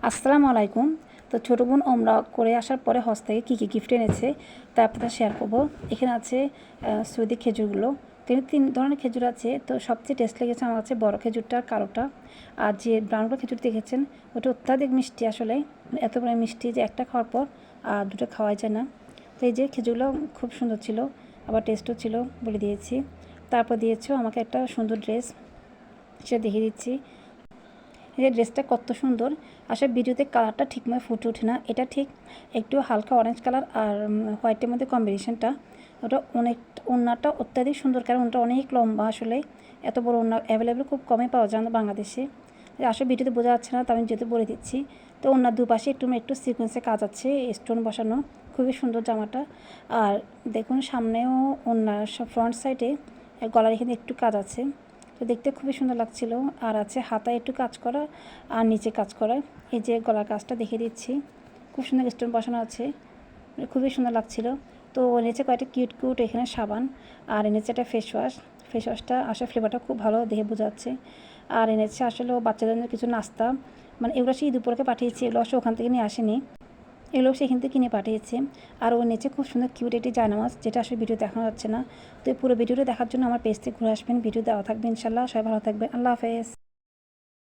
আসসালামু আলাইকুম। তো ছোটো বোন ওমরা করে আসার পরে হজ থেকে কী কী গিফট এনেছে তা আপনারা শেয়ার করবো। এখানে আছে সৌদি খেজুরগুলো। তিন ধরনের খেজুর আছে। তো সবচেয়ে টেস্ট লেগেছে আমার কাছে বড় খেজুরটা আর কালোটা। আর যে ব্রাউন খেজুর দেখেছেন ওটা অত্যাধিক মিষ্টি, আসলে এত পরিমাণ মিষ্টি যে একটা খাওয়ার পর আর দুটো খাওয়াই যায় না। তো এই যে খেজুরগুলো খুব সুন্দর ছিল, আবার টেস্টও ছিল বলে দিয়েছি। তারপর দিয়েছেও আমাকে একটা সুন্দর ড্রেস, সেটা দেখিয়ে দিচ্ছি। এই যে ড্রেসটা কত সুন্দর। আসলে ভিডিওতে কালারটা ঠিকমতো ফুটে ওঠে না, এটা ঠিক একটু হালকা অরেঞ্জ কালার আর হোয়াইটের মধ্যে কম্বিনেশনটা। ওটা অনেক, ওড়নাটা অত্যাধিক সুন্দর, কারণ ওটা অনেক লম্বা। আসলে এত বড় ওড়না অ্যাভেলেবেল খুব কমই পাওয়া যায় না বাংলাদেশে। আসলে ভিডিওতে বোঝা যাচ্ছে না, তো আমি যেহেতু বলে দিচ্ছি। তো ওড়নার দুপাশে একটু সিকোয়েন্সের কাজ আছে, স্টোন বসানো, খুবই সুন্দর জামাটা। আর দেখুন সামনেও ওড়নার ফ্রন্ট সাইডে গলার এখানে একটু কাজ আছে, তো দেখতে খুবই সুন্দর লাগছিল। আর আছে হাতায় একটু কাজ করা আর নিচে কাজ করা। এই যে গলার কাজটা দেখিয়ে দিচ্ছি, খুব সুন্দর স্টোন বসানো আছে, খুবই সুন্দর লাগছিল। তো এনেছে কয়েকটা কিউট এখানে সাবান, আর এনেছে একটা ফেস ওয়াশটা আসলে ফ্লেভারটা খুব ভালো দেখে বোঝা যাচ্ছে। আর এনেছে আসলে ও বাচ্চাদের জন্য কিছু নাস্তা, মানে এগুলো সে ঈদ উপলক্ষে পাঠিয়েছে, এগুলো সে ওখান থেকে নিয়ে আসেনি, এগুলো সেখান থেকে কিনে পাঠিয়েছে। আর ওর নিচে খুব সুন্দর কিউট একটি জায়নামাজ, যেটা আসলে ভিডিও দেখানো যাচ্ছে না। তো এই পুরো ভিডিওটা দেখার জন্য আমার পেজ থেকে ঘুরে আসবেন, ভিডিও দেওয়া থাকবে ইনশাল্লাহ। সবাই ভালো থাকবেন, আল্লাহ হাফেজ।